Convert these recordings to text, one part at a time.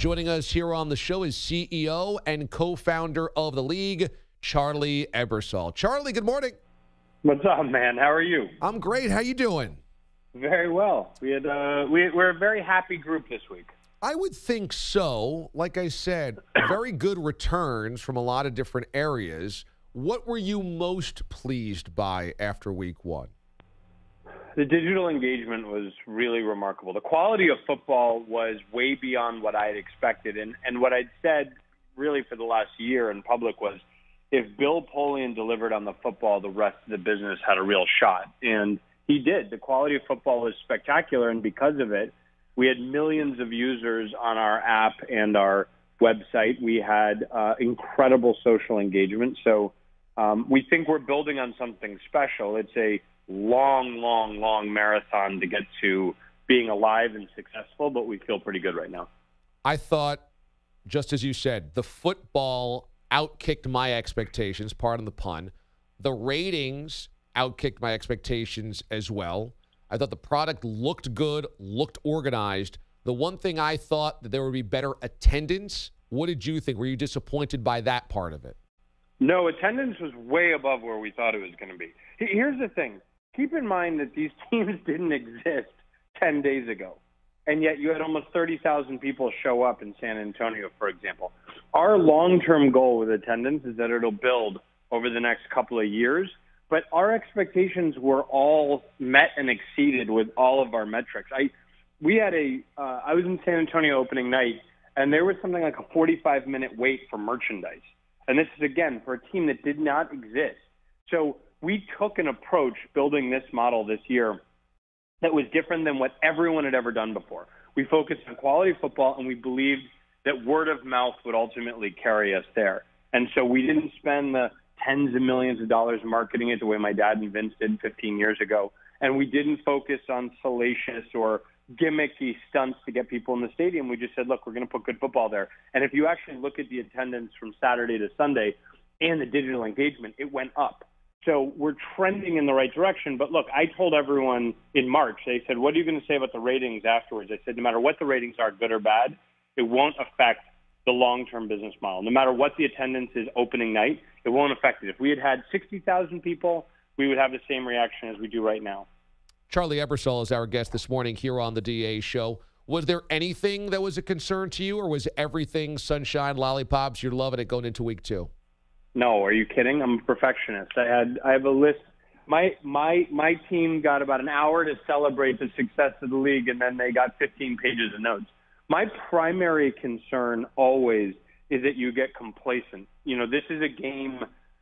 Joining us here on the show is CEO and co-founder of the league, Charlie Ebersol. Charlie, good morning. What's up, man? How are you? I'm great. How you doing? Very well. We're a very happy group this week. I would think so. Like I said, very good returns from a lot of different areas. What were you most pleased by after week one? The digital engagement was really remarkable. The quality of football was way beyond what I had expected. And what I'd said really for the last year in public was, if Bill Polian delivered on the football, the rest of the business had a real shot. And he did. The quality of football was spectacular. And because of it, we had millions of users on our app and our website. We had incredible social engagement. So we think we're building on something special. It's a long marathon to get to being alive and successful, but we feel pretty good right now. I thought, just as you said, the football outkicked my expectations, pardon the pun. The ratings outkicked my expectations as well. I thought the product looked good, looked organized. The one thing I thought that there would be better attendance. What did you think? Were you disappointed by that part of it? No, attendance was way above where we thought it was going to be. Here's the thing. Keep in mind that these teams didn't exist 10 days ago, and yet you had almost 30,000 people show up in San Antonio, for example. Our long-term goal with attendance is that it'll build over the next couple of years, but our expectations were all met and exceeded with all of our metrics. I was in San Antonio opening night, and there was something like a 45-minute wait for merchandise. And this is, again, for a team that did not exist. So we took an approach building this model this year that was different than what everyone had ever done before. We focused on quality football, and we believed that word of mouth would ultimately carry us there. And so we didn't spend the tens of millions of dollars marketing it the way my dad and Vince did 15 years ago. And we didn't focus on salacious or gimmicky stunts to get people in the stadium. We just said, look, we're going to put good football there. And if you actually look at the attendance from Saturday to Sunday and the digital engagement, it went up. So we're trending in the right direction. But look, I told everyone in March, they said, what are you going to say about the ratings afterwards? I said, no matter what the ratings are, good or bad, it won't affect the long-term business model. No matter what the attendance is opening night, it won't affect it. If we had 60,000 people, we would have the same reaction as we do right now. Charlie Ebersol is our guest this morning here on the DA Show. Was there anything that was a concern to you, or was everything sunshine, lollipops, you're loving it going into week two? No, are you kidding? I'm a perfectionist. I have a list. My team got about an hour to celebrate the success of the league, and then they got 15 pages of notes. My primary concern always is that you get complacent. You know, this is a game.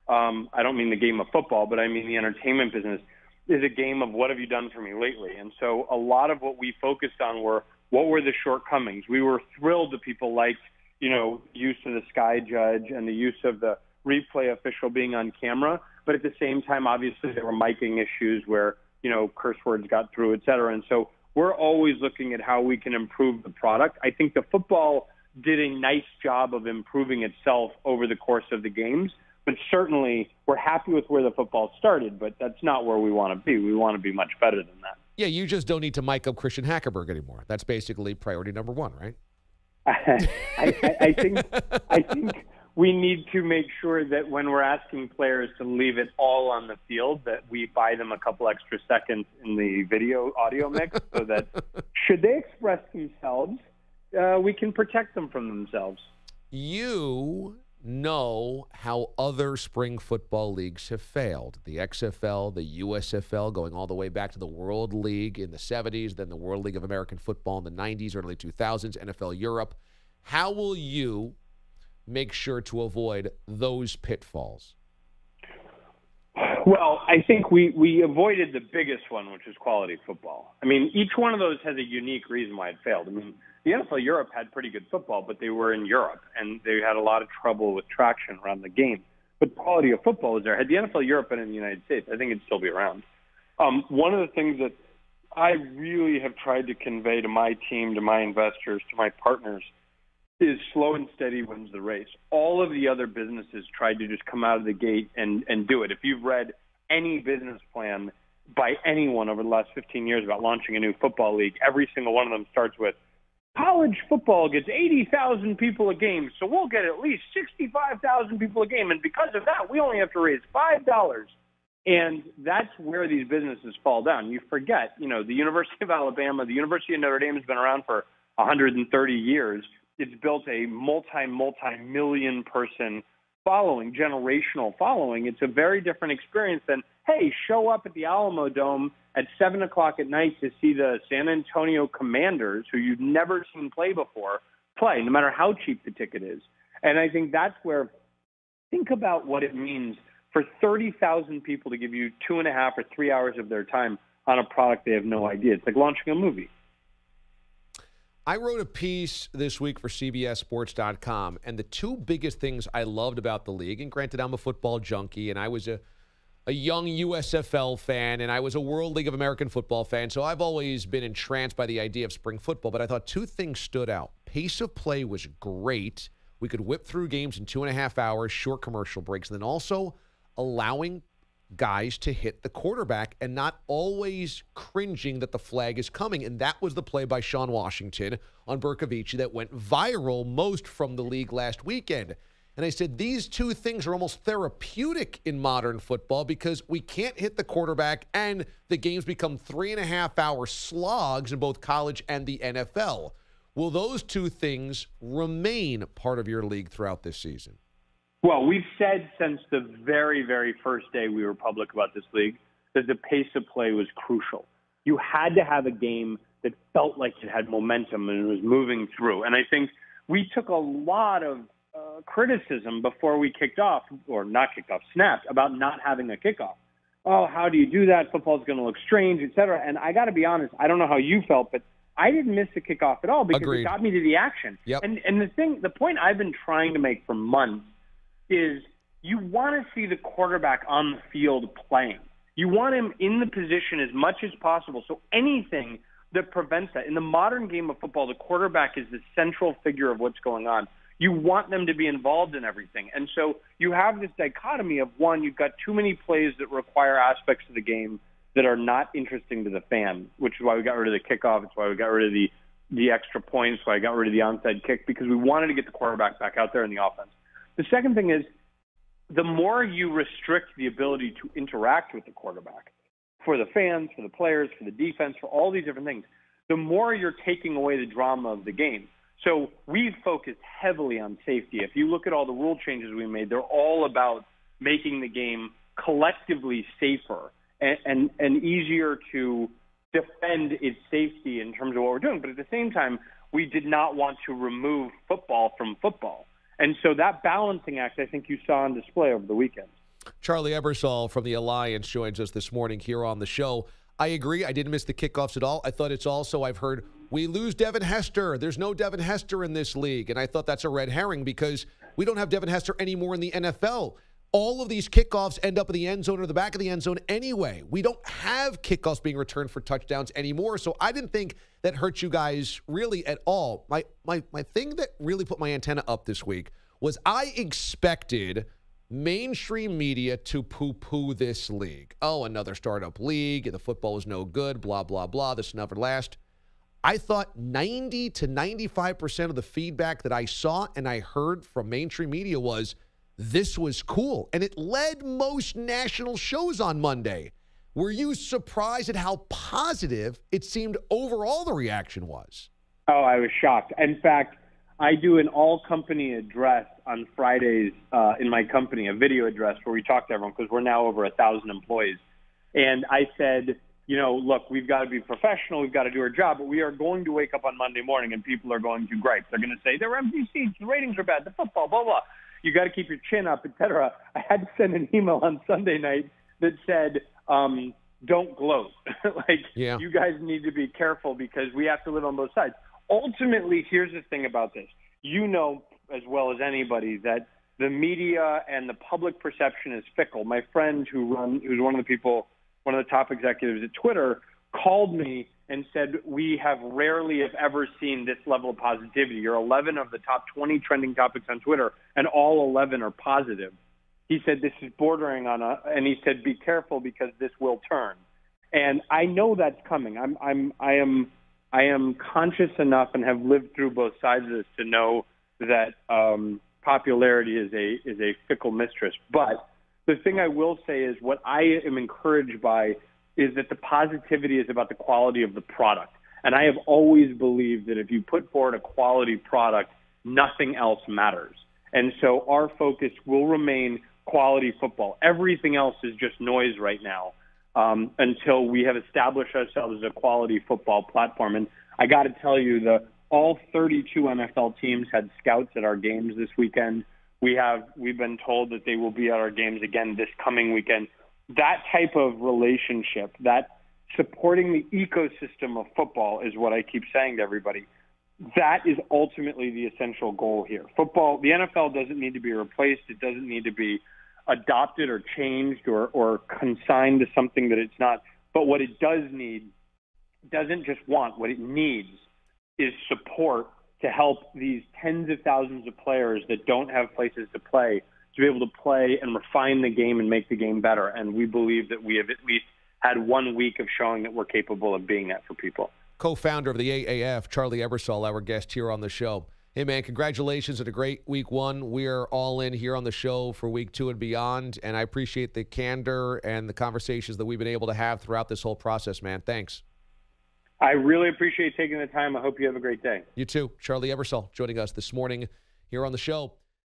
I don't mean the game of football, but I mean the entertainment business is a game of what have you done for me lately. And so a lot of what we focused on were what were the shortcomings. We were thrilled that people liked, use of the Sky Judge and the use of the replay official being on camera. But at the same time, obviously, there were miking issues where, curse words got through, et cetera. And so we're always looking at how we can improve the product. I think the football did a nice job of improving itself over the course of the games. But certainly, we're happy with where the football started, but that's not where we want to be. We want to be much better than that. Yeah, you just don't need to mic up Christian Hackerberg anymore. That's basically priority number one, right? I think we need to make sure that when we're asking players to leave it all on the field, that we buy them a couple extra seconds in the audio mix so that should they express themselves, we can protect them from themselves. You know how other spring football leagues have failed. The XFL, the USFL, going all the way back to the World League in the 70s, then the World League of American Football in the 90s, early 2000s, NFL Europe. How will you make sure to avoid those pitfalls? Well, I think we avoided the biggest one, which is quality football. I mean, each one of those has a unique reason why it failed. I mean, the NFL Europe had pretty good football, but they were in Europe, and they had a lot of trouble with traction around the game. But quality of football was there. Had the NFL Europe been in the United States, I think it'd still be around. One of the things that I really have tried to convey to my team, to my investors, to my partners, is slow and steady wins the race. All of the other businesses tried to just come out of the gate and do it. If you've read any business plan by anyone over the last 15 years about launching a new football league, every single one of them starts with, college football gets 80,000 people a game, so we'll get at least 65,000 people a game. And because of that, we only have to raise $5. And that's where these businesses fall down. You forget, the University of Alabama, the University of Notre Dame has been around for 130 years. It's built a multi-million person following, generational following. It's a very different experience than, hey, show up at the Alamo Dome at 7 o'clock at night to see the San Antonio Commanders, who you've never seen play before, play, no matter how cheap the ticket is. And I think that's where, think about what it means for 30,000 people to give you 2.5 or 3 hours of their time on a product they have no idea. It's like launching a movie. I wrote a piece this week for CBSSports.com, and the two biggest things I loved about the league, and granted I'm a football junkie, and I was a young USFL fan, and I was a World League of American Football fan, so I've always been entranced by the idea of spring football, but I thought two things stood out. Pace of play was great. We could whip through games in 2.5 hours, short commercial breaks, and then also allowing guys to hit the quarterback and not always cringing that the flag is coming. And that was the play by Sean Washington on Bercovici that went viral most from the league last weekend. And I said, these two things are almost therapeutic in modern football because we can't hit the quarterback and the games become 3.5-hour slogs in both college and the NFL. Will those two things remain part of your league throughout this season? Well, we've said since the very, very first day we were public about this league that the pace of play was crucial. You had to have a game that felt like it had momentum and it was moving through. And I think we took a lot of criticism before we kicked off, or not kicked off, snapped, about not having a kickoff. Oh, how do you do that? Football's going to look strange, et cetera. And I got to be honest, I don't know how you felt, but I didn't miss the kickoff at all because Agreed. It got me to the action. Yep. And the point I've been trying to make for months is you want to see the quarterback on the field playing. You want him in the position as much as possible. So anything that prevents that. In the modern game of football, the quarterback is the central figure of what's going on. You want them to be involved in everything. And so you have this dichotomy of, one, you've got too many plays that require aspects of the game that are not interesting to the fan, which is why we got rid of the kickoff. It's why we got rid of the extra points, why I got rid of the onside kick, because we wanted to get the quarterback back out there in the offense. The second thing is, the more you restrict the ability to interact with the quarterback, for the fans, for the players, for the defense, for all these different things, the more you're taking away the drama of the game. So we've focused heavily on safety. If you look at all the rule changes we made, they're all about making the game collectively safer and easier to defend its safety in terms of what we're doing. But at the same time, we did not want to remove football from football. And so that balancing act, I think you saw on display over the weekend. Charlie Ebersol from the Alliance joins us this morning here on the show. I agree. I didn't miss the kickoffs at all. I thought it's also, I've heard, we lose Devin Hester. There's no Devin Hester in this league. And I thought that's a red herring because we don't have Devin Hester anymore in the NFL. All of these kickoffs end up in the end zone or the back of the end zone anyway. We don't have kickoffs being returned for touchdowns anymore. So I didn't think that hurt you guys really at all. My thing that really put my antenna up this week was I expected mainstream media to poo-poo this league. Oh, another startup league. The football is no good, blah, blah, blah. This will never last. I thought 90 to 95% of the feedback that I saw and I heard from mainstream media was this was cool. And it led most national shows on Monday. Were you surprised at how positive it seemed overall the reaction was? Oh, I was shocked. In fact, I do an all-company address on Fridays in my company, a video address where we talk to everyone because we're now over 1,000 employees. And I said, look, we've got to be professional. We've got to do our job. But we are going to wake up on Monday morning and people are going to gripe. They're going to say, there are empty seats, the ratings are bad, the football, blah, blah. You got to keep your chin up, et cetera. I had to send an email on Sunday night that said, don't gloat. You guys need to be careful because we have to live on both sides. Ultimately, here's the thing about this. You know as well as anybody that the media and the public perception is fickle. My friend who's one of the top executives at Twitter, called me and said, we have rarely, if ever, seen this level of positivity. You're 11 of the top 20 trending topics on Twitter, and all 11 are positive. He said, this is bordering on and he said, be careful because this will turn. And I know that's coming. I am I am conscious enough and have lived through both sides of this to know that popularity is a fickle mistress. But the thing I will say is what I am encouraged by is that the positivity is about the quality of the product. And I have always believed that if you put forward a quality product, nothing else matters. And so our focus will remain quality football. Everything else is just noise right now until we have established ourselves as a quality football platform. And I got to tell you, all 32 NFL teams had scouts at our games this weekend. We've been told that they will be at our games again this coming weekend. That type of relationship, that supporting the ecosystem of football is what I keep saying to everybody. That is ultimately the essential goal here. Football, the NFL doesn't need to be replaced. It doesn't need to be adopted or changed or consigned to something that it's not. But what it does need, doesn't just want, what it needs is support to help these tens of thousands of players that don't have places to play to be able to play and refine the game and make the game better. And we believe that we have at least had 1 week of showing that we're capable of being that for people. Co-founder of the AAF, Charlie Ebersol, our guest here on the show. Hey, man, congratulations on a great week 1. We're all in here on the show for week 2 and beyond, and I appreciate the candor and the conversations that we've been able to have throughout this whole process, man. Thanks. I really appreciate taking the time. I hope you have a great day. You too. Charlie Ebersol joining us this morning here on the show.